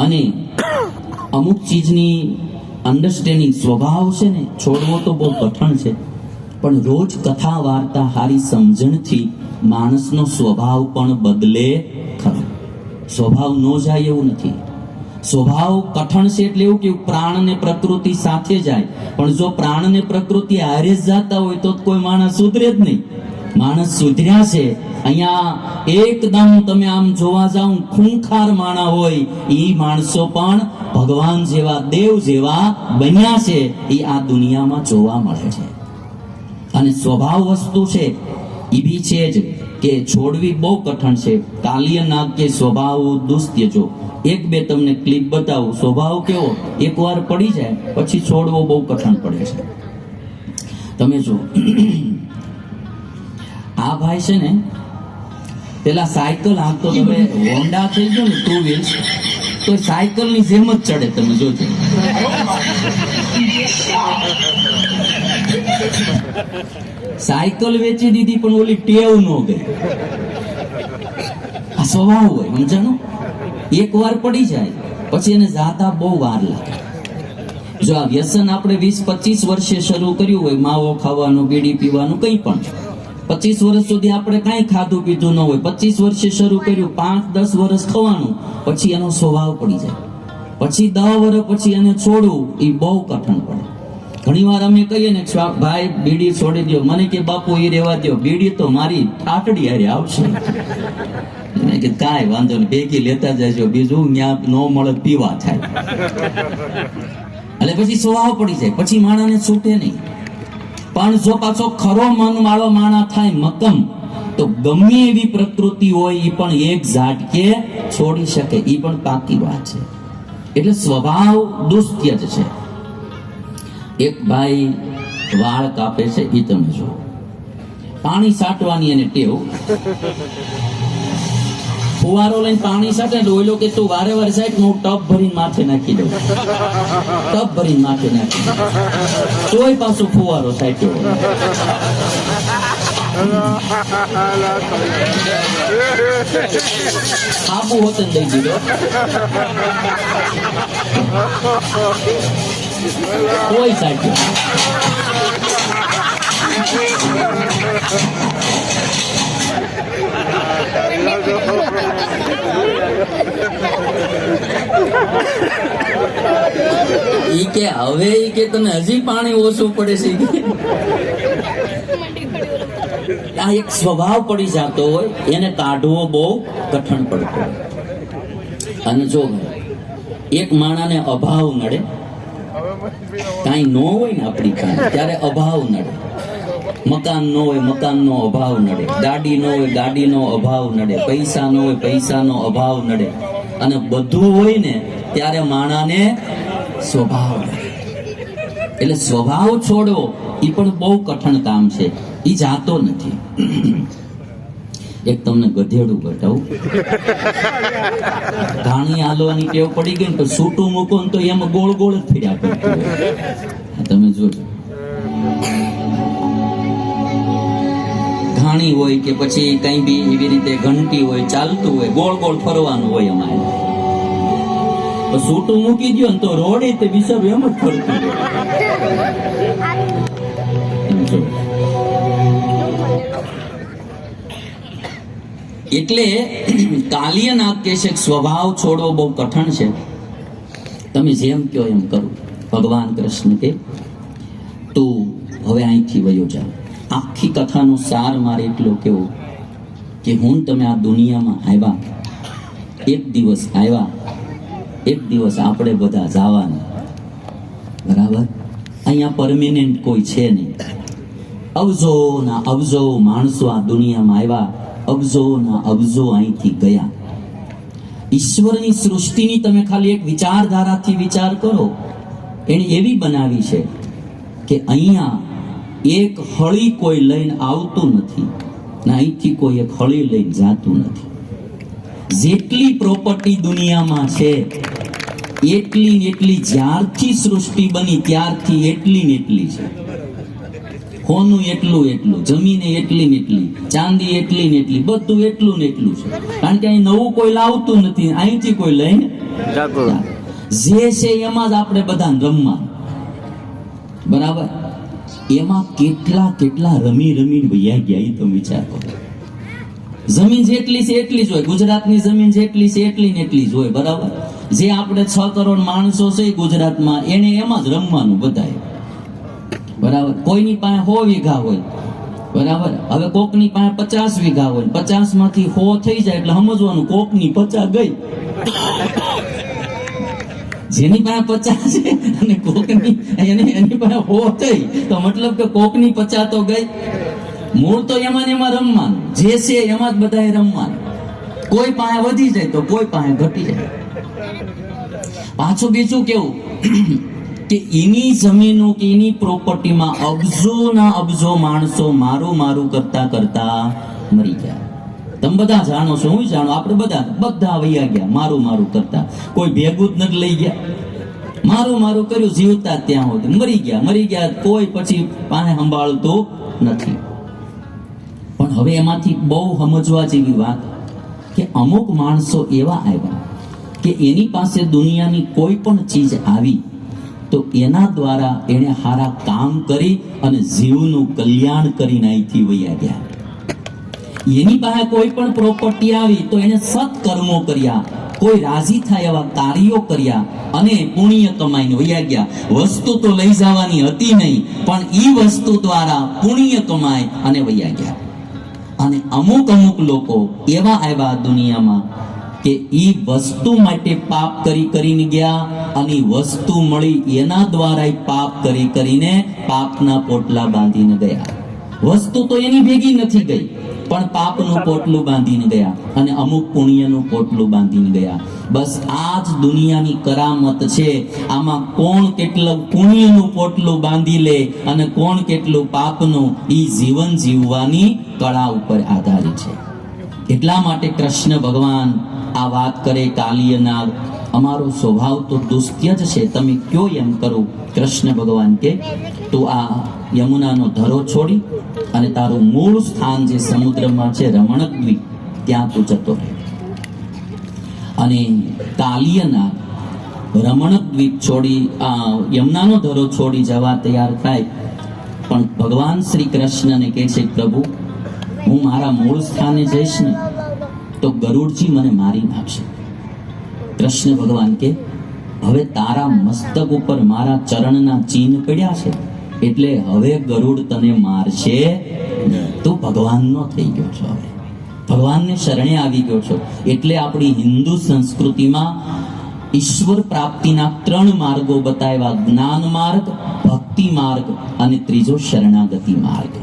અને અમુક ચીજની અન્ડરસ્ટેન્ડિંગ સ્વભાવ છે ને છોડવો તો બહુ કઠણ છે, પણ રોજ કથા વાર્તા હારી સમજણથી માણસનો સ્વભાવ પણ બદલે ખરો. સ્વભાવ ન જાય એવું નથી. સ્વભાવ કઠણ છે એટલે એવું કે પ્રાણ ને પ્રકૃતિ સાથે જાય, પણ જો પ્રાણ ને પ્રકૃતિ હારે જ જાતા હોય તો કોઈ માણસ સુધરે જ નહીં. માણસ સુધર્યા છે અહીંયા એકદમ તમે આમ જોવા જાવ ખૂંખાર માણા હોય એ માણસો પણ ભગવાન જેવા દેવ જેવા બન્યા છે એ આ દુનિયામાં જોવા મળે છે. અને સ્વભાવ વસ્તુ છે એ બી છે જ કે છોડવી બહુ કઠણ છે. કાલિય નાગ કે સ્વભાવ દુસ્ત્યજો. એક બે તમને ક્લિપ બતાવું. સ્વભાવ કેવો, એકવાર પડી જાય પછી છોડવો બહુ કઠણ પડે છે. તમે જો આ ભાઈ છે ને પેલા સાયકલ હાંકતો, તમે હોન્ડા થઈ ગયો ને 2 વ્હીલ્સ તો સાયકલ ની જેમ જ ચડે. તમે જોજો સાયકલ વેચી દીધી પણ ઓલી ટેવ ન ગઈ. આ સ્વભાવ હોય, સમજાણો? એક વાર પડી જાય પછી એને જાતા બહુ વાર લાગે. જો આ વ્યસન આપણે 20-25 વર્ષે શરૂ કર્યું હોય, માવો ખાવાનું, બીડી પીવાનું, કંઈ પણ 25 વર્ષ સુધી આપણે કાંઈ ખાધું પીધું ન હોય, 25 વર્ષે શરૂ કર્યું, 5-10 વર્ષ ખવાનું, પછી એનો સ્વભાવ પડી જાય. પછી 10 વર્ષ પછી એને છોડવું એ બહુ કઠણ પડે. ઘણી વાર અમે કહીએ ને ભાઈ બીડી છોડી દો, મને કે બાપુ એ રહેવા દો, બીડી તો મારી ઠાકડી હારે આવશે. કે કાંઈ વાંધો નહીં, ભેગી લેતા જજો, બીજું ત્યાં ન મળે પીવા થાય. એટલે પછી સ્વભાવ પડી જાય, પછી માણાને છૂટે નહીં. પણ જો પાછો ખરો મન વાળો માણા થાય મક્કમ, તો ગમે એવી પ્રકૃતિ હોય એ પણ એક ઝાટકે છોડી શકે. એ પણ પાકી વાત છે. એટલે સ્વભાવ દુસ્ત્ય જ છે. એક ભાઈ વાળ કાપે છે, એ તમે જો પાણી સાટવાની એને ટેવ. ફુવારો લઈને પાણી સાટે એટલે ઓઈલો કે તું વારે વારે સાઈડ હું ટબ ભરીને માથે નાખી દઉં, ટબ ભરીને માથે નાખી દઉં, તોય પાછો ફુવારો સાટ્યો. આબુ હોતે દઈ દીધો, કોઈ સાટ્યો. ઈ કે હવે ઈ કે તને હજી પાણી ઓછું પડે છે. આ એક સ્વભાવ પડી જતો હોય, એને કાઢવો બહુ કઠણ પડતો. અને જો એક માણાને અભાવ નડે, કાંઈ ન હોય ને આપણી પાસે ત્યારે અભાવ નડે. મકાન નો હોય, મકાનનો અભાવ નડે. ગાડી નો હોય, ગાડીનો અભાવ નડે. પૈસા નો હોય, પૈસાનો અભાવ નડે. અને બધું હોય ને ત્યારે માણાને સ્વભાવ નડે. એટલે સ્વભાવ છોડવો એ પણ બહુ કઠણ કામ છે. એ જાતો નથી. એક તમને ગધેડું બતાવું. ઘાણી હાલવાની ટેવ પડી ગઈ ને તો સૂટું મૂકો ને તો એમાં ગોળ ગોળ જ ફર્યા કરતું હોય. તમે જોજો, ઘાણી હોય કે પછી કઈ બી એવી રીતે ઘંટી હોય, ચાલતું હોય, ગોળ ગોળ ફરવાનું હોય. અમારે તો સૂટું મૂકી દો ને તો રોડે તે વિસબ એમ જ ફરતું હોય. એટલે કાલિય નાગ કહે છે સ્વભાવ છોડવો બહુ કઠણ છે. તમે જેમ કહો એમ કરો. ભગવાન કૃષ્ણ કે તું હવે અહીંથી વયો જાઓ. આખી કથાનો સાર મારે એટલો કેવો કે હું તમે આ દુનિયામાં આવ્યા, એક દિવસ આવ્યા, એક દિવસ આપણે બધા જવાના. બરાબર? અહીંયા પરમેનન્ટ કોઈ છે નહીં. અબજો ના અબજો માણસો આ દુનિયામાં આવ્યા, અબજો ના અબજો અહીંથી ગયા. ઈશ્વરની સૃષ્ટિની તમે ખાલી એક વિચારધારાથી વિચાર કરો. એને એવી બનાવી છે કે અહીંયા એક હળી કોઈ લઈને આવતું નથી, ને અહીંથી કોઈ એક હળી લઈને જાતું નથી. જેટલી પ્રોપર્ટી દુનિયામાં છે એટલી ને એટલી જ્યારથી સૃષ્ટિ બની ત્યારથી એટલી ને એટલી છે. હોનું એટલું એટલું, જમીને એટલી ને એટલી, ચાંદી એટલી ને એટલી, બધું એટલું ને એટલું છે. કારણ કે અહીં નવું કોઈ લાવતું નથી, અહીંથી કોઈ લઈને જે છે એમાં જ આપણે બધા રમવા. બરાબર? એમાં કેટલા કેટલા રમી રમીને વૈયા ગયા એ તો વિચાર કરો. જમીન જેટલી છે એટલી જ હોય, ગુજરાતની જમીન જેટલી છે એટલી ને એટલી જ હોય. બરાબર? જે આપણે 6 કરોડ માણસો છે ગુજરાતમાં, એને એમાં જ રમવાનું બધાએ. બરાબર? કોઈની પાસે 100 વીઘા હોય. બરાબર? હવે કોકની પાસે 50 વીઘા હોય, 50 માંથી 100 થઈ જાય એટલે સમજવાનું કોકની 50 ગઈ. જેની પાસે 50 છે અને કોકની એની પાસે 100 થઈ, તો મતલબ કે કોકની 50 તો ગઈ. મૂળ તો એમાં ને એમાં રમવાનું, જે છે એમાં જ બધાએ રમવાનું. કોઈ પાસે વધી જાય તો કોઈ પાસે ઘટી જાય. પાછું બીજું કેવું કે એની જમીનો કે એની પ્રોપર્ટીમાં અબજોના અબજો માણસો મારું મારું કરતા કરતા મરી ગયા. તમે બધા જાણો છો, હું જાણું, આપણે બધા વૈયા ગયા મારું મારું કરતા. કોઈ ભેગું જ નથી લઈ ગયા, મારું મારું કર્યું, જીવતા ત્યાં હોતી મરી ગયા. કોઈ પછી પાસે સંભાળતું નથી. પણ હવે એમાંથી બહુ સમજવા જેવી વાત કે અમુક માણસો એવા આવ્યા કે એની પાસે દુનિયાની કોઈ પણ ચીજ આવી તો એના દ્વારા એને સારા કામ કરી અને જીવનું કલ્યાણ કરીને અહીંથી વૈયા ગયા. એની પાસે કોઈ પણ પ્રોપર્ટી આવી તો એને સત્કર્મો કર્યા, કોઈ રાજી થાય એવા કાર્યો કર્યા અને પુણ્ય કમાઈને વૈયા ગયા. વસ્તુ તો લઈ જવાની હતી નહીં, પણ ઈ વસ્તુ દ્વારા પુણ્ય કમાય અને વૈયા ગયા. અને અમુક લોકો એવા આવ્યા દુનિયામાં કે ઈ વસ્તુ માટે પાપ કરીને ગયા અને વસ્તુ મળી એના દ્વારા પાપ કરીને પાપના પોટલા બાંધીને ગયા. વસ્તુ તો એની ભેગી નથી ગઈ, પણ પાપનું પોટલું બાંધીને ગયા અને અમુક પુણ્યનું પોટલું બાંધીને ગયા. બસ આ જ દુનિયાની કરામત છે. આમાં કોણ કેટલું પુણ્યનું પોટલું બાંધી લે અને કોણ કેટલું પાપનું, ઈ જીવન જીવવાની કળા ઉપર આધારિત છે. એટલા માટે કૃષ્ણ ભગવાન આ વાત કરે, કાલિય નાગ અમારો સ્વભાવ તો દુષ્ટ્ય જ છે, તમે કયો એમ કરો. કૃષ્ણ ભગવાન કે તું આ યમુનાનો ધરો છોડી અને તારું મૂળ સ્થાન જે સમુદ્રમાં છે રમણક દ્વીપ, ત્યાં તું જતો રહે. અને કાલિય નાગ રમણક દ્વીપ છોડી યમુનાનો ધરો છોડી જવા તૈયાર થાય, પણ ભગવાન શ્રી કૃષ્ણને કહે છે પ્રભુ હું મારા મૂળ સ્થાને જઈશ ને તો ગરુડજી મને મારી નાખશે. કૃષ્ણ ભગવાન કે હવે તારા મસ્તક ઉપર મારા ચરણના ચિહ્ન પડ્યા છે એટલે હવે ગરુડ તને મારશે. તું ભગવાનનો થઈ ગયો છો, હવે ભગવાનને શરણે આવી ગયો છો. એટલે આપણી હિન્દુ સંસ્કૃતિમાં ઈશ્વર પ્રાપ્તિના 3 માર્ગો બતાવ્યા: જ્ઞાન માર્ગ, ભક્તિ માર્ગ અને ત્રીજો શરણાગતિ માર્ગ.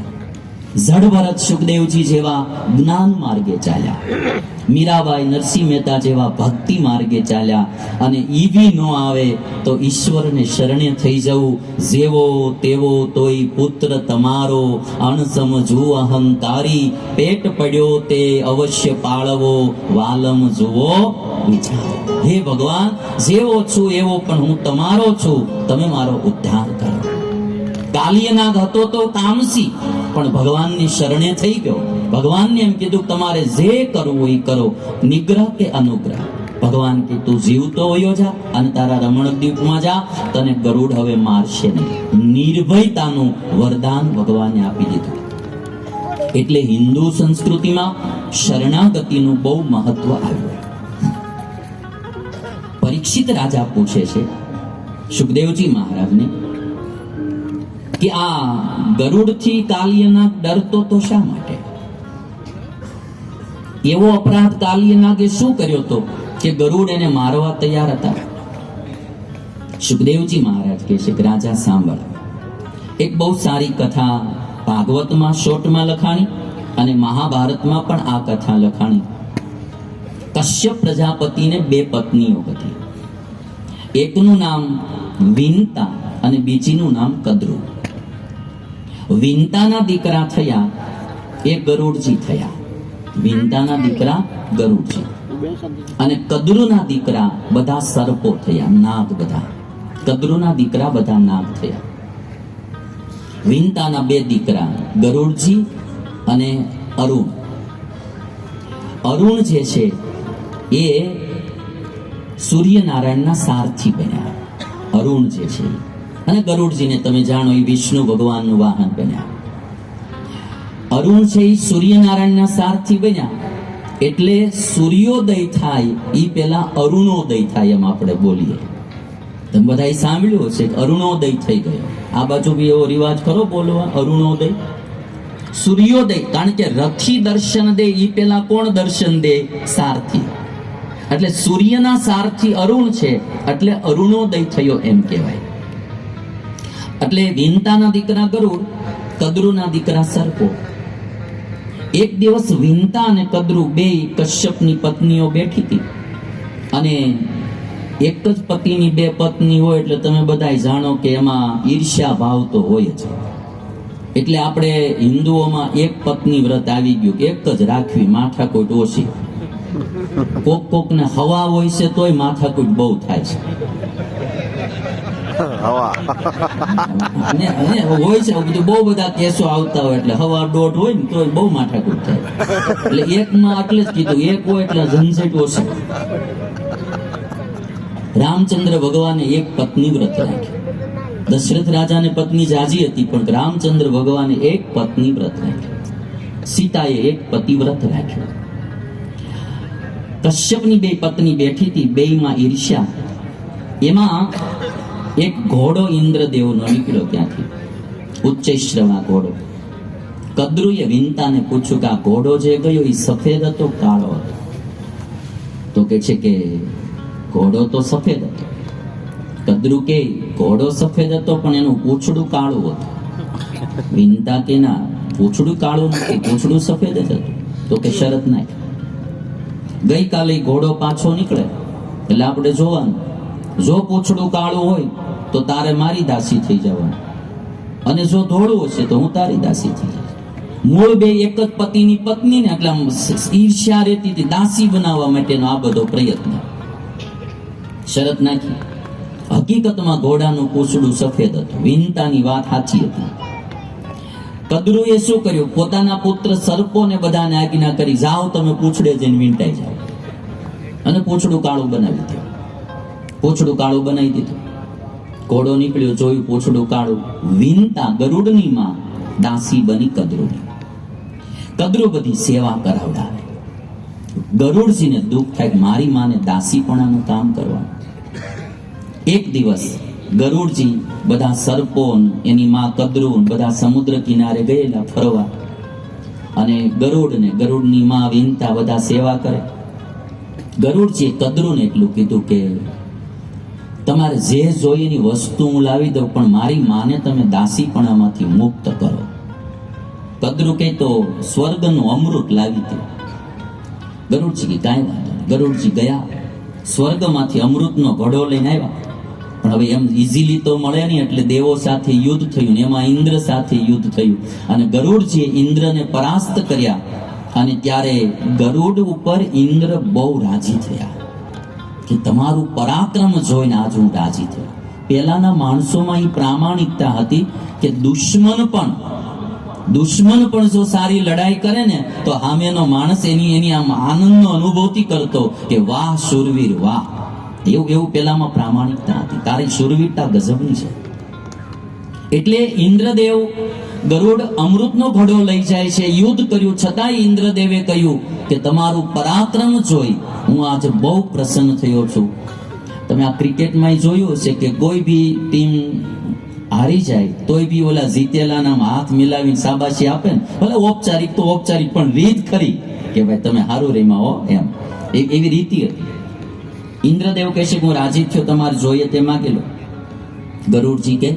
જડભરત સુખદેવજી જેવા જ્ઞાન માર્ગે ચાલ્યા, મીરાબાઈ નરસિંહ મહેતા જેવા ભક્તિ માર્ગે ચાલ્યા. અને ઈવી નો આવે તો ઈશ્વરને શરણે થઈ જવું. જેવો તેવો તોય પુત્ર તમારો, અણસમજુ અહંકારી, પેટ પડ્યો તે અવશ્ય પાળવો, વાલમ જુઓ વિચાર. હે ભગવાન, જેવો છું એવો પણ હું તમારો છું, તમે મારો ઉદ્ધાર કરો. કાલિયનાગ હતો તો તામસી, પણ ભગવાનની શરણે થઈ ગયો. ભગવાનને એમ કીધું તમારે જે કરવું એ કરો, નિગ્રહ કે અનુગ્રહ. ભગવાન કે તું જીવતો હોયો જા અને તારા રમણ દ્વીપમાં જા, તને ગરુડ હવે મારશે નહીં. નિર્ભયતાનું વરદાન ભગવાને આપી દીધું. એટલે હિન્દુ સંસ્કૃતિમાં શરણાગતિનું બહુ મહત્વ આવ્યું. પરીક્ષિત રાજા પૂછે છે સુખદેવજી મહારાજને કે આ ગરુડથી કાલિયનાગ ડરતો તો શા માટે? એવો અપરાધ કાલિયનાગે શું કર્યો તો કે ગરુડ એને મારવા તૈયાર હતા? સુખદેવજી મહારાજ કહે છે કે રાજા સાંભળ, એક બહુ સારી કથા ભાગવતમાં શોર્ટમાં લખાણી અને મહાભારતમાં પણ આ કથા લખાણી. કશ્યપ પ્રજાપતિને 2 પત્નીઓ હતી. એકનું નામ વિંતા અને બીજીનું નામ કદ્રુ. વિંતાના દીકરા થયા એ ગરુડજી થયા. વિંતાના દીકરા ગરુડજી અને કદ્રુના દીકરા બધા સર્પો થયા, નાગ બધા. કદ્રુના દીકરા બધા નાગ થયા. વિંતાના બે દીકરા ગરુડજી અને અરુણ. અરુણ જે છે એ સૂર્યનારાયણના સારથી બન્યા. અરુણ જે છે અને ગરુડજીને તમે જાણો એ વિષ્ણુ ભગવાનનું વાહન બન્યા. અરુણ છે એ સૂર્યનારાયણના સારથી બન્યા એટલે સૂર્યોદય થાય એ પેલા અરુણોદય થાય એમ આપણે બોલીએ. તમે બધા સાંભળ્યું હશે કે અરુણોદય થઈ ગયો. આ બાજુ બી એવો રિવાજ ખરો બોલવા અરુણોદય. સૂર્યોદય, કારણ કે રથી દર્શન દે એ પેલા કોણ દર્શન દે? સારથી. એટલે સૂર્યના સારથી અરુણ છે એટલે અરુણોદય થયો એમ કહેવાય. એટલે વિંતાના દીકરા ગરુડ, કદ્રુના દીકરા સર્પો. એક દિવસ વિંતા અને કદ્રુ બે કશ્યપની પત્નીઓ બેઠી હતી અને એક જ પતિની બે પત્ની હોય એટલે તમે બધા જાણો કે એમાં ઈર્ષ્યા ભાવ તો હોય જ. એટલે આપણે હિન્દુઓમાં એક પત્ની વ્રત આવી ગયું, એક જ રાખવી, માથાકૂટ ઓછી. કોક ને હવા હોય છે તોય માથાકૂટ બહુ થાય છે. અને હોય છે બધું, બહુ બધા કેસો આવતા હોય એટલે હવા દોઢ હોય ને તોય બહુ માથાકૂટ થાય. એટલે એકમાં એટલે જ કીધું, એક હોય એટલે ઝંઝટ ઓછી. રામચંદ્ર ભગવાને એક પત્ની વ્રત રાખ્યું. દશરથ રાજાને પત્ની જાજી હતી પણ રામચંદ્ર ભગવાને એક પત્ની વ્રત રાખ્યું. સીતાએ એક પતિ વ્રત રાખ્યું. કશ્યપની બે પત્ની બેઠી હતી, બેયમાં ઈર્ષ્યા. એમાં એક ઘોડો ઇન્દ્રદેવનો નીકળ્યો ત્યાંથી, ઉચ્ચૈશ્રવા ઘોડો. કદ્રુએ વિંતાને પૂછ્યું કે આ ઘોડો જે ગયો એ સફેદ હતો કાળો હતો? તો કે છે કે ઘોડો તો સફેદ હતો. કદ્રુ કે ઘોડો સફેદ હતો પણ એનું પૂંછડું કાળું હતું. વિંતા કે ના, પૂંછડું કાળું નથી, પૂંછડું સફેદ જ હતું. તો કે શરત નાખ. ગઈકાલે ઘોડો પાછો નીકળે એટલે આપણે જોવાનું, જો પૂંછડું કાળું હોય તો તારે મારી દાસી થઈ જવાનું, અને જો ધોળું હશે તો હું તારી દાસી થઈ જઈશ. મૂળ બે એક જ પતિની પત્ની ને એટલે ઈર્ષ્યા રહેતી હતી, દાસી બનાવવા માટેનો આ બધો પ્રયત્ન. શરત નાખી. હકીકતમાં ઘોડાનું પૂંછડું સફેદ હતું. વિંતાની વાત સાચી હતી. કદ્રુએ શું કર્યું? પોતાના પુત્ર સર્પોને બધાને આજ્ઞા કરી, જાઓ તમે પૂંછડે જઈને વીંટાઈ જાઓ. અને પૂંછડું કાળું બનાવી દીધું. પૂંછડું કાળું બનાવી દીધું. ઘોડો નીકળ્યો, જોયું પૂંછડું કાળું. વિંતા ગરુડની માં દાસી બની કદ્રુની. કદ્રુ બધી સેવા કરાવડાવે. ગરુડજીને દુઃખ થાય, મારી માને દાસીપણાનું કામ કરવાનું. એક દિવસ ગરુડજી બધા સર્પો, એની માં કદ્રુ બધા સમુદ્ર કિનારે ગયેલા ફરવા, અને ગરુડની માં વિંતા બધા સેવા કરે. ગરુડજીએ કદ્રુને એટલું કીધું કે તમારે જે જોઈએ એની વસ્તુ હું લાવી દઉં, પણ મારી માને તમે દાસીપણામાંથી મુક્ત કરો. કદ્રુ કે તો સ્વર્ગનું અમૃત લાવી દે. ગરુડજી કે કાંઈ વાંધો નહીં. ગરુડજી ગયા, સ્વર્ગમાંથી અમૃતનો ઘડો લઈને આવ્યા. પણ હવે એમ ઇઝીલી તો મળે નહીં, એટલે દેવો સાથે યુદ્ધ થયું ને એમાં ઇન્દ્ર સાથે યુદ્ધ થયું અને ગરુડજીએ ઇન્દ્રને પરાસ્ત કર્યા. અને ત્યારે ગરુડ ઉપર ઇન્દ્ર બહુ રાજી થયા કે તમારું પરાક્રમ જોઈને આજ હું રાજી થયો. પહેલાના માણસોમાં એ પ્રામાણિકતા હતી કે દુશ્મન પણ જો સારી લડાઈ કરે ને તો સામેનો માણસ એની આમ આનંદનો અનુભૂતિ કરતો કે વાહ શૂરવીર વાહ. એવું પેલામાં પ્રામાણિકતા હતી. તારી શૂરવીરતા ગજબની છે. એટલે ઇન્દ્રદેવ ગરુડ અમૃતનો ઘડો લઈ જાય છે. યુદ્ધ કર્યું છતાંય ઇન્દ્રદેવે કહ્યું કે તમારું પરાક્રમ જોઈ હું આજે બહુ પ્રસન્ન થયો છું. તમે આ ક્રિકેટમાં જોયું હશે કે કોઈ બી ટીમ હારી જાય તોય બી ઓલા જીતેલાના હાથ મિલાવીને શાબાશી આપે ને, ભલે ઔપચારિક તો ઔપચારિક, પણ રીત ખરી કે ભાઈ તમે હારું રમ્યા હો એમ. એવી રીતિ હતી. ઇન્દ્રદેવ કહે છે કે હું રાજી થયો, તમારે જોઈએ તે માગી લો. ગરુડજી કે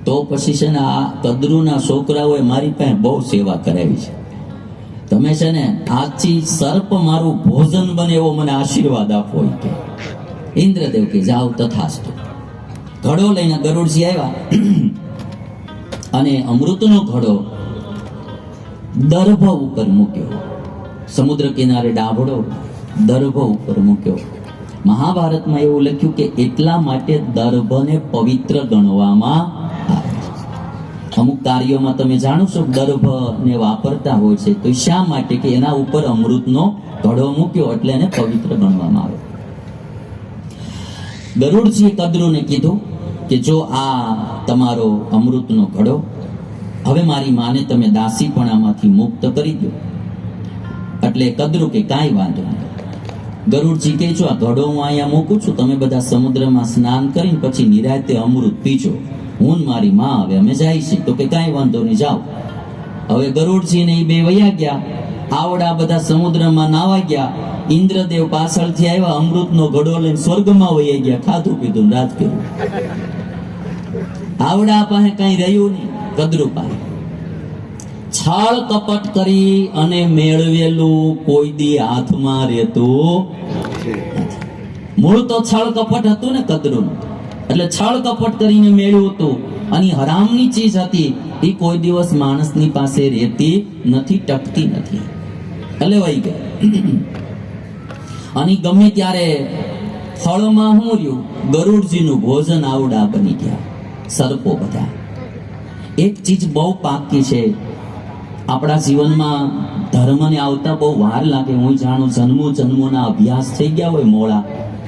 તો પછી છે ને આ કદ્રુના છોકરાઓએ મારી પાસે બહુ સેવા કરાવી છે. તમે છે ને આજથી સર્પ મારું ભોજન બને એવો મને આશીર્વાદ આપો. કે ઇન્દ્રદેવ કે જાઓ તથાસ્તુ. ઘડો લઈને ગરુડજી આવ્યા અને અમૃતનો ઘડો દર્ભ ઉપર મૂક્યો. સમુદ્ર કિનારે ડાભડો દર્ભ ઉપર મૂક્યો. મહાભારતમાં એવું લખ્યું કે એટલા માટે દર્ભને પવિત્ર ગણવામાં આવે. અમુક કાર્યોમાં તમે જાણો છો દર્ભ ને વાપરતા હોય છે, તો શા માટે? કે એના ઉપર અમૃતનો ઘડો મૂક્યો એટલે એને પવિત્ર ગણવામાં આવે. ગરુડજીએ કદ્રુને કીધું કે જો આ તમારો અમૃતનો ઘડો, હવે મારી માને તમે દાસીપણામાંથી મુક્ત કરી દો. એટલે કદ્રુ કે કાંઈ વાંધો નહીં. ગરુડજી કહે છો આ ઘડો હું અહીંયા મૂકું છું, તમે બધા સમુદ્રમાં સ્નાન કરીને પછી નિરાંતે અમૃત પીજો, હું ને મારી માં હવે અમે જાય છે. તો કે કાંઈ વાંધો નહીં, જાઓ. હવે ગરુડજી ને એ બે વયા ગયા. આવડા બધા સમુદ્રમાં નાવા ગયા. ઇન્દ્રદેવ પાછળથી આવ્યા, અમૃતનો ઘડો લઈને સ્વર્ગમાં વહી ગયા, ખાધું પીધું રાજ કર્યું. આવડા પાસે કઈ રહ્યું નહીં. કદ્રુ પાસે છાળ કપટ કરી અને મેળવેલું કોઈ દી હાથમાં રહેતું. મૂળ તો છળ કપટ હતું ને કદ્રુનું, એટલે છળ કપટ કરીને મેળવ્યું હતું. અને હરામની ચીજ હતી, એ કોઈ દિવસ માણસની પાસે રહેતી નથી, ટકતી નથી, એટલે વહી ગઈ. અને ગમે ત્યારે ફળમાં શું રહ્યું? ગરુડજીનું ભોજન આવડા બની ગયા, સર્પો બધા. એક ચીજ બહુ પાકી છે આપણા જીવનમાં, ધર્મને આવતા બહુ વાર લાગે. હું જાણું જન્મોના અભ્યાસ થઈ ગયા હોય મોડા,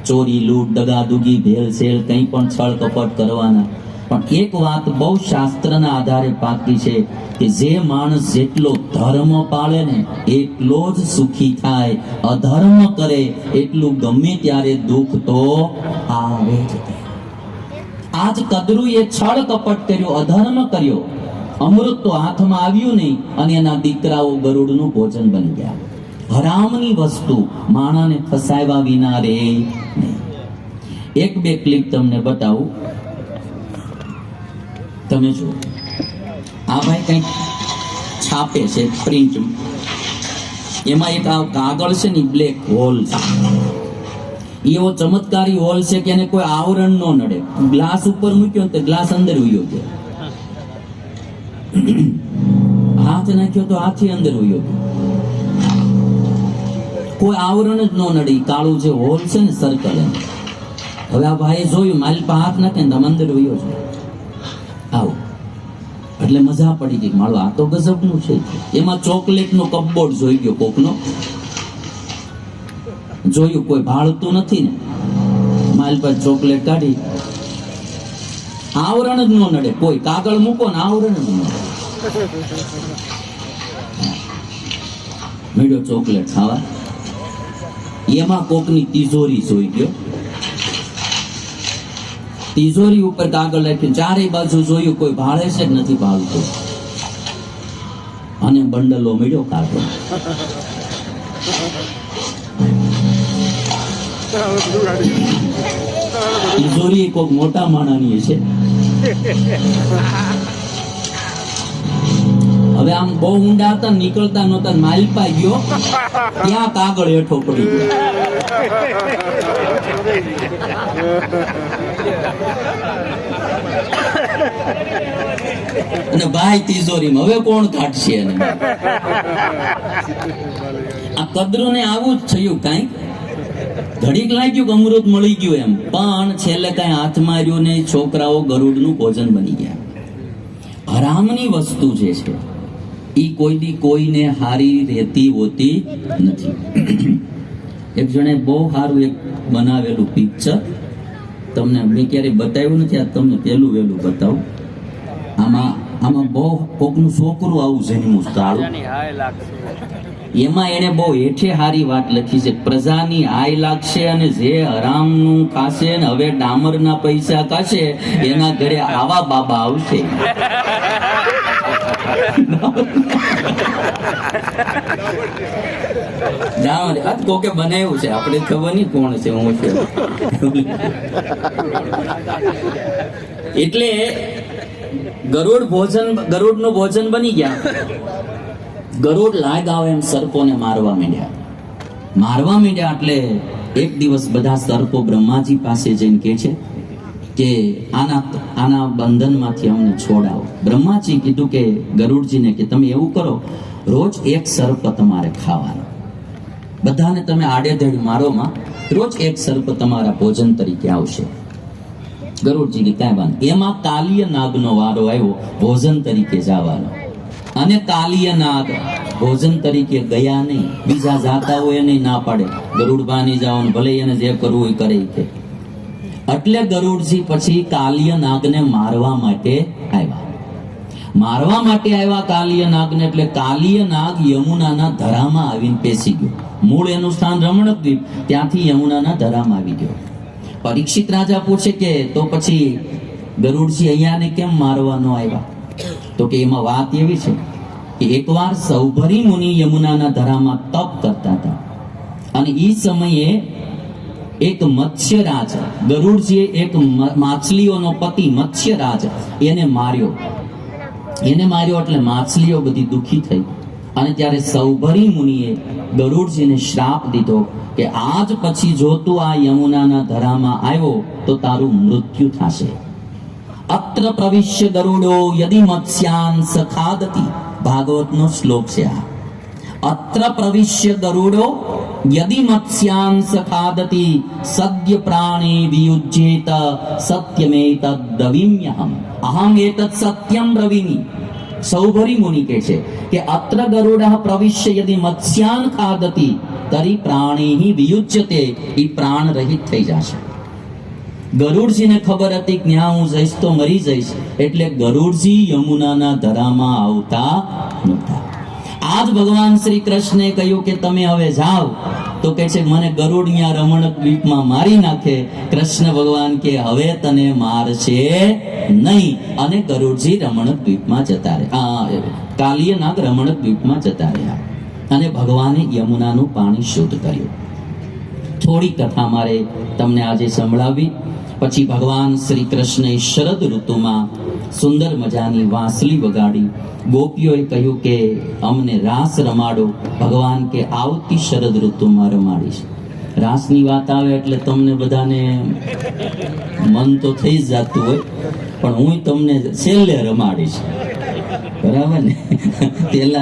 ચોરી લૂંટ દગાદુગી ભેળસેળ કંઈ પણ છળ કપટ કરવાના. પણ એક વાત બહુ શાસ્ત્રના આધારે પાકી છે કે જે માણસ જેટલો ધર્મ પાળે ને એટલો જ સુખી થાય. અધર્મ કરે એટલું ગમે ત્યારે દુઃખ તો આવે જ. આજ કદ્રુએ છળ કપટ કર્યો, અધર્મ કર્યો, અમૃત તો હાથમાં આવ્યું નહીં, અને એના દીકરાઓ ગરુડનું ભોજન બની ગયા. હરામની વસ્તુ માણાને ફસાવ્યા વિના રે નહીં. એક બે ક્લિપ તમને બતાવું, તમે જુઓ. આ ભાઈ કંઈક છાપે છે પ્રિન્ટ, એમાં એક આ કાગળ છે ને બ્લેક હોલ છે. એવો ચમત્કારી હોલ છે કે એને કોઈ આવરણ ન નડે. ગ્લાસ ઉપર મૂક્યો તો ગ્લાસ અંદર ઉયો ગયો, હાથ નાખ્યો તો હાથી અંદર ઉયો ગયો, કોઈ આવરણ જ ન નડે. કાળું જે હોલ છે ને સર્કલ, હવે આ ભાઈએ જોયું મારી પાસે હાથ નાખે ને તમે અંદર ઉયો છે. આવું એટલે મજા પડી ગઈ, મારું આ તો ગજબનું છે. એમાં ચોકલેટનો કપબોર્ડ જોઈ ગયો કોકનો, જોયું કોઈ ભાળતું નથી ને, મારી પાસે ચોકલેટ કાઢી, આવરણ જ ન નડે. કોઈ કાગળ મૂકો ને આવરણ જ ન નડે. મેળ્યો ચોકલેટ ખાવા, એમાં કોકની તિજોરી જોઈ ગયો. તિજોરી ઉપર કાગળ રાખ્યું, ચારે બાજુ જોયું કોઈ ભાળે છે કે નથી ભાળતું, અને બંડલો મળ્યો કાગળ. તિજોરી કોઈક મોટા માણાની છે. હવે આમ બહુ ઊંડા હતા, નીકળતા નહોતા, માલપા ગયો ત્યાં કાગળ હેઠો પડી ગયો. અને ભાઈ તિજોરીમાં, હવે કોણ કાઢશે એને? આ કદ્રુને આવું જ થયું. કાંઈક ઘડીક લાગ્યું કે અમૃત મળી ગયું એમ, પણ છેલ્લે કઈ હાથમાં આવ્યું ને છોકરાઓ ગરુડનું ભોજન બની ગયા. હરામની વસ્તુ જે છે ઈ કોઈ દી કોઈને હારી રહેતી હોતી નથી. એક જણે બહુ સારું એક બનાવેલું પિક્ચર તમને મેં ક્યારેય બતાવ્યું નથી, આ તમને પેલું વહેલું બતાવું. આમાં બહુ કોકનું છોકરું આવું જન્મ્યું તાળું, એમાં એને બહુ હેઠે હારી વાત લખી છે. પ્રજાની હાય લાગશે અને જે હરામનું ખાશે ને હવે ડામરના પૈસા ખાશે એના ઘરે આવા બાબા આવશે. કોકે બનાવ્યું છે, આપણે ખબર નહીં કોણ છે, હું છે. એટલે ગરુડનું ભોજન બની ગયા. ગરુડ લાગ આવે એમ સર્પોને મારવા માંડ્યા. એટલે એક દિવસ બધા સર્પો બ્રહ્માજી પાસે જઈને કહે છે કે આના બંધનમાંથી અમને છોડાવો. બ્રહ્માજી કીધું કે ગરુડજીને કે તમે એવું કરો, રોજ એક સર્પ તમારે ખાવાનો, બધાને તમે આડેધડ મારોમાં રોજ એક સર્પ તમારા ભોજન તરીકે આવશે. ગરુડજી કે કાંઈ વાંધો. એમાં કાલિય નાગનો વારો આવ્યો ભોજન તરીકે જવાનો, અને કાલિય નાગ ભોજન તરીકે ગયા નહીં. બીજા જાતા હોય એને ના પાડે, ગરુડ બાની જવાનું, ભલે એને જે કરવું એ કરે કે. એટલે ગરુડજી પછી કાલિય નાગને મારવા માટે આવ્યા. મારવા માટે આવ્યા કાલિય નાગને, એટલે કાલિય નાગ યમુનાના ધરામાં આવીને પેસી ગયો. મૂળ એનું સ્થાન રમણદ્વીપ, ત્યાંથી યમુનાના ધરામાં આવી ગયો. પરીક્ષિત રાજા પૂછે કે તો પછી ગરુડજી અહીંયા ને કેમ મારવા ન આવ્યા? તો કે એમાં વાત એવી છે કે એકવાર સૌભરી મુનિ યમુનાના ધરામાં તપ કરતા હતા, અને એ સમયે એક મત્સ્યરાજ, ગરુડજીએ એક માછલીઓનો પતિ મત્સ્યરાજ એને માર્યો. એટલે માછલીઓ બધી દુખી થઈ, અને ત્યારે સૌભરી મુનિએ ગરુડજીને શ્રાપ દીધો કે આજ પછી જો તું આ યમુનાના ધરામાં આવ્યો તો તારું મૃત્યુ થશે. અત્ર પ્રવિશ્ય ગરુડો યદિ મત્સ્યાન સખાદતિ, ભાગવતનો શ્લોક છે આ. અત્ર પ્રવિશ્ય ગરુડો યદિ મત્સ્યાન સખાદતિ સદ્ય પ્રાણે વિયુજ્યેત સત્યમેતદ્બ્રવીમ્યહમ અહમ એતत् સત્યમ બ્રવીમિ. સૌભરી મુનિ કહે છે કે અત્ર ગરુડઃ પ્રવિશ્ય યદિ મત્સ્યાન ખાદતિ તરી પ્રાણેહિ વિયુજ્યતે, ઈ પ્રાણ રહિત થઈ જશે. ગરુડજીને ખબર હતી કે ત્યાં હું જઈશ તો મરી જઈશ, એટલે ગરુડજી યમુનાના ધરામાં આવતા નહોતા. આજ ભગવાન શ્રી કૃષ્ણે કહ્યું કે તમે હવે જાઓ, તો કે છે મને ગરુડ અહીંયા રમણક દ્વીપમાં મારી નાખે. કૃષ્ણ ભગવાન કે હવે તને મારશે નહીં, અને ગરુડજી રમણક દ્વીપમાં જતા રહ્યા. કાલિય નાગ રમણક દ્વીપમાં જતા રહ્યા, અને ભગવાને યમુનાનું પાણી શુદ્ધ કર્યું. થોડી કથા મારે તમને આજે સંભળાવી. પછી ભગવાન શ્રી કૃષ્ણએ શરદ ઋતુમાં સુંદર મજાની વાંસળી વગાડી. ગોપીઓએ કહ્યું કે અમને રાસ રમાડો. ભગવાન કે આવતી શરદ ઋતુમાં રમાડીશ. રાસની વાત આવે એટલે તમને બધાને મન તો થઈ જ જતું હોય, પણ હું તમને છેલ્લે રમાડીશ, બરાબર ને? પેલા